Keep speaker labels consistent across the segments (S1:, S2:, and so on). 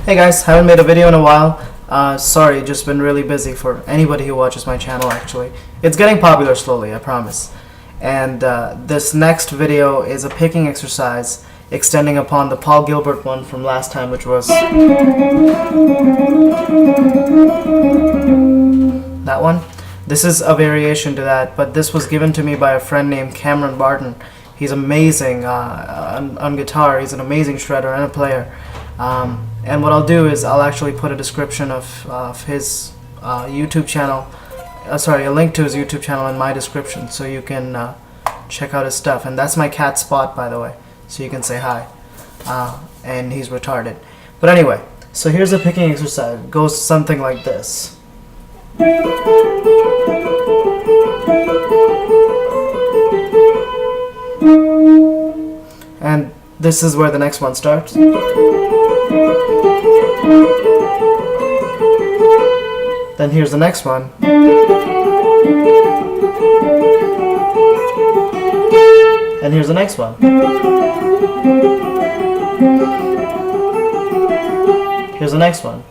S1: Hey guys, haven't made a video in a while. Sorry, just been really busy for anybody who watches my channel actually. It's getting popular slowly, I promise. And this next video is a picking exercise extending upon the Paul Gilbert one from last time, which was that one. This is a variation to that, but this was given to me by a friend named Cameron Barton. He's amazing on guitar. He's an amazing shredder and a player. And what I'll do is I'll actually put a description of his YouTube channel, a link to his YouTube channel in my description, so you can check out his stuff. And that's my cat Spot, by the way, so you can say hi. And he's retarded. But anyway, so here's a picking exercise. It goes something like this. And this is where the next one starts. Then here's the next one. And here's the next one. Here's the next one.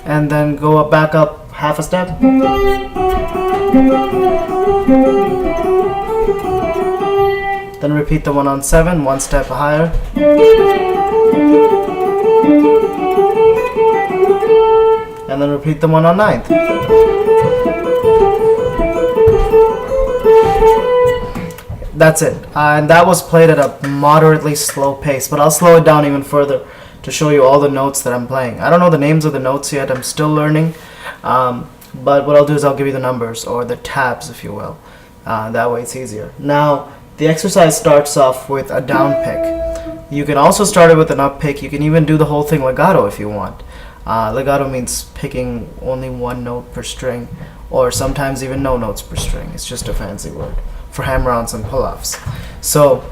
S1: And then go back up half a step. Then repeat the one on 7, one step higher. And then repeat the one on 9th. That's it. And that was played at a moderately slow pace, but I'll slow it down even further to show you all the notes that I'm playing. I don't know the names of the notes yet. I'm still learning. But what I'll do is I'll give you the numbers, or the tabs if you will. That way it's easier. Now, the exercise starts off with a down pick. You can also start it with an up pick. You can even do the whole thing legato if you want. Legato means picking only one note per string, or sometimes even no notes per string. It's just a fancy word for hammer-ons and pull-offs. So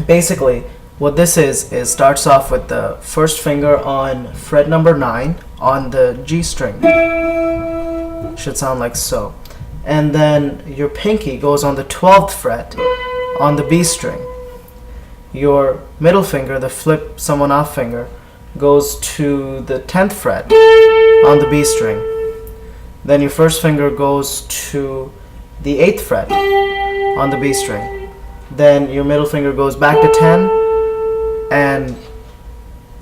S1: basically what this is starts off with the first finger on fret number 9 on the G string. Should sound like so. And then your pinky goes on the 12th fret on the B string. Your middle finger, the flip someone off finger, goes to the 10th fret on the B string. Then your first finger goes to the 8th fret on the B string. Then your middle finger goes back to 10 and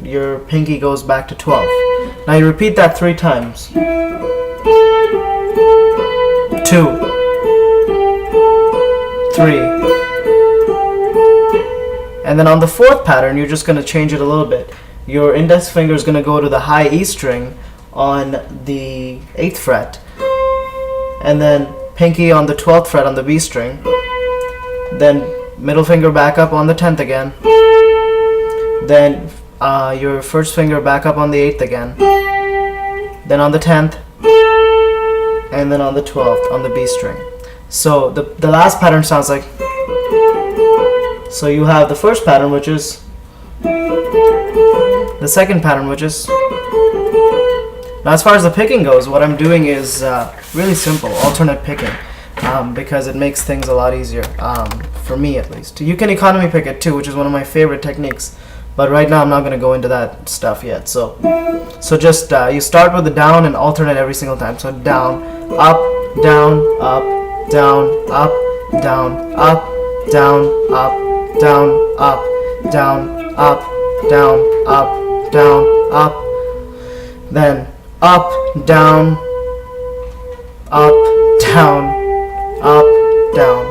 S1: your pinky goes back to 12. Now you repeat that 3 times. 2, 3. And then on the 4th pattern, you're just going to change it a little bit. Your index finger is going to go to the high E string on the 8th fret, and then pinky on the 12th fret on the B string, then middle finger back up on the 10th again, then your first finger back up on the 8th again, then on the 10th, and then on the 12th on the B string. So the last pattern sounds like, so you have the first pattern, which is, the second pattern, which is. Now as far as the picking goes, what I'm doing is really simple, alternate picking, because it makes things a lot easier, for me at least. You can economy pick it too, which is one of my favorite techniques, but right now I'm not going to go into that stuff yet. So just you start with the down and alternate every single time. So down, up, down, up, down, up, down, up, down, up, down, up, down, up, down, up, down, up, then up, down, up, down, up, down,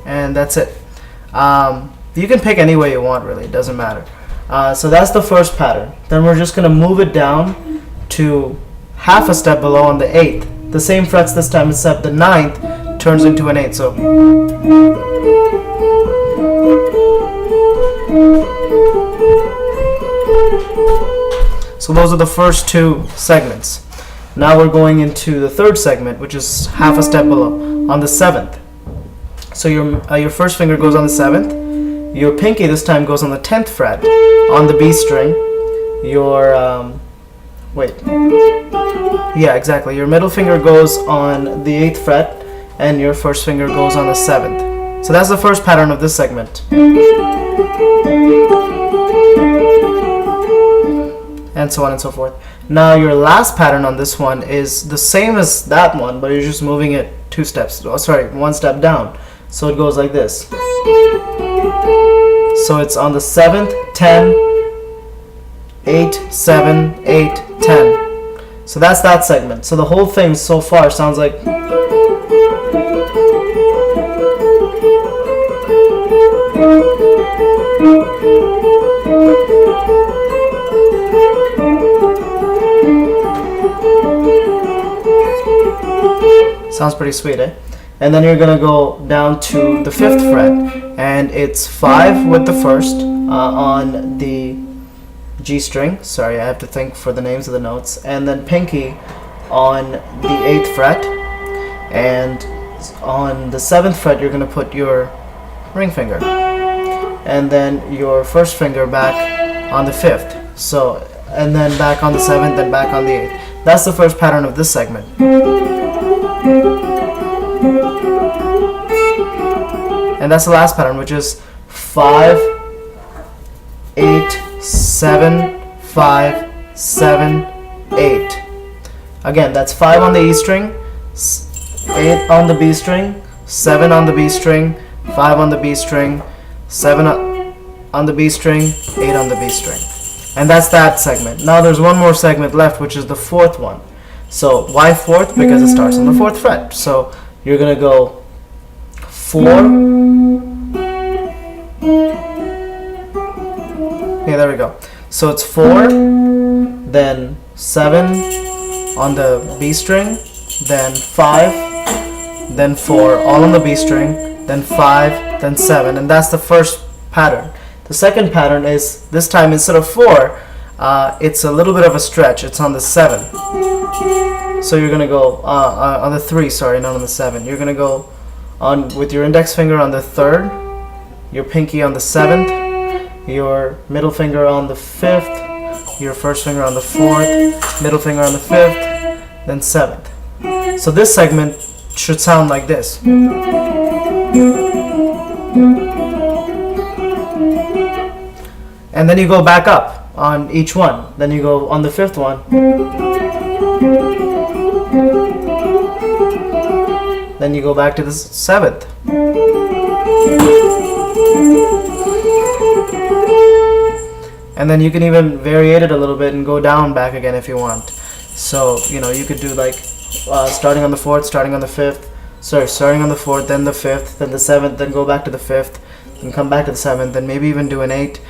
S1: and that's it. You can pick any way you want, really, it doesn't matter. So that's the first pattern. Then we're just going to move it down to half a step below on the 8th. The same frets this time, except the 9th turns into an 8. So those are the first 2 segments. Now we're going into the 3rd segment, which is half a step below, on the 7th. So your first finger goes on the 7th. Your pinky this time goes on the 10th fret on the B string. Your your middle finger goes on the 8th fret, and your first finger goes on the 7th. So that's the first pattern of this segment. And so on and so forth. Now your last pattern on this one is the same as that one, but you're just moving it one step down. So it goes like this. So it's on the 7th, 10, 8, 7, 8, 10. So that's that segment. So the whole thing so far sounds like. Sounds pretty sweet, eh? And then you're gonna go down to the 5th fret, and it's 5 with the 1st on the G string. Sorry, I have to think for the names of the notes. And then pinky on the 8th fret, and on the 7th fret you're gonna put your ring finger, and then your first finger back on the 5th. So, and then back on the 7th, and back on the 8th. That's the first pattern of this segment. And that's the last pattern, which is 5, 8, 7, 5, 7, 8. Again, that's 5 on the E string, 8 on the B string, 7 on the B string, 5 on the B string, 7 on the B string, 8 on the B string. And that's that segment. Now there's one more segment left, which is the 4th one. So why 4th? Because it starts on the 4th fret. So you're gonna go 4. Yeah, there we go. So it's 4, then 7 on the B string, then 5, then 4, all on the B string, then 5, then 7, and that's the first pattern. The second pattern is, this time instead of 4, it's a little bit of a stretch. It's on the 7. So you're gonna go on the 3, sorry, not on the 7. You're gonna go on with your index finger on the 3rd, your pinky on the 7th, your middle finger on the 5th, your first finger on the 4th, middle finger on the 5th, then 7th. So this segment should sound like this. And then you go back up on each one. Then you go on the 5th one. Then you go back to the 7th. And then you can even variate it a little bit and go down back again if you want. So, you know, you could do like starting on the 4th, starting on the 5th, starting on the 4th, then the 5th, then the 7th, then go back to the 5th, then come back to the 7th, then maybe even do an 8.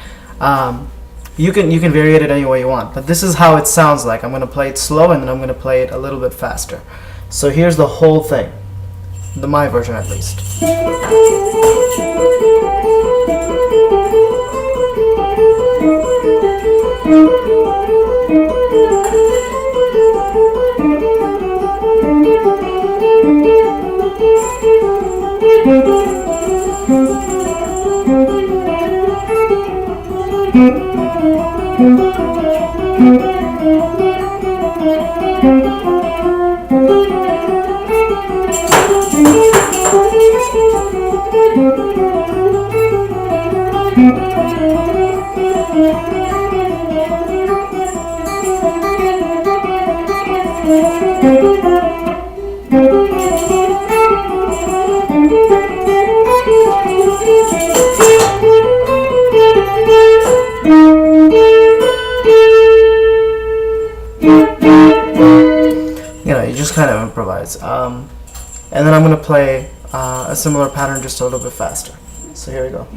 S1: You can variate it any way you want, but this is how it sounds like. I'm going to play it slow, and then I'm going to play it a little bit faster. So here's the whole thing, my version at least. You know, you just kind of improvise. And then I'm going to play a similar pattern just a little bit faster. So here we go.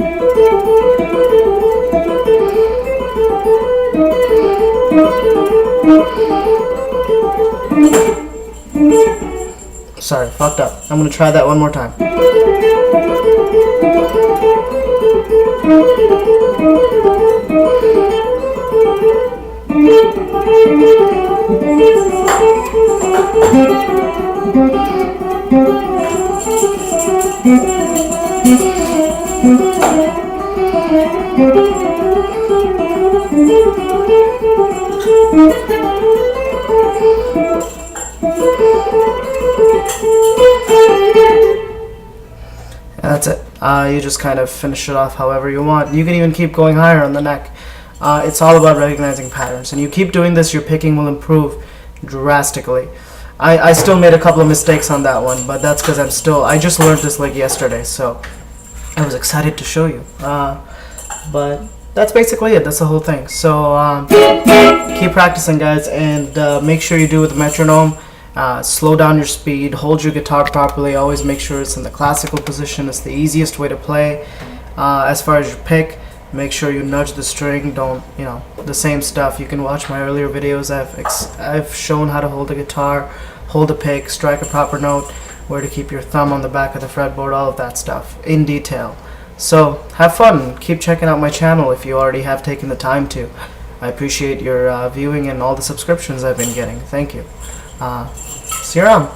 S1: Sorry, fucked up. I'm going to try that one more time. And that's it. You just kind of finish it off however you want. You can even keep going higher on the neck. It's all about recognizing patterns, and you keep doing this, your picking will improve drastically. I still made a couple of mistakes on that one, but that's because I just learned this like yesterday, so I was excited to show you. But that's basically it. That's the whole thing. So keep practicing, guys, and make sure you do it with the metronome. Slow down your speed, hold your guitar properly, always make sure it's in the classical position. It's the easiest way to play. As far as your pick, make sure you nudge the string. Don't, the same stuff. You can watch my earlier videos. I've shown how to hold a guitar, hold a pick, strike a proper note, where to keep your thumb on the back of the fretboard, all of that stuff in detail. So have fun. Keep checking out my channel if you already have taken the time to. I appreciate your viewing and all the subscriptions I've been getting. Thank you. See you around.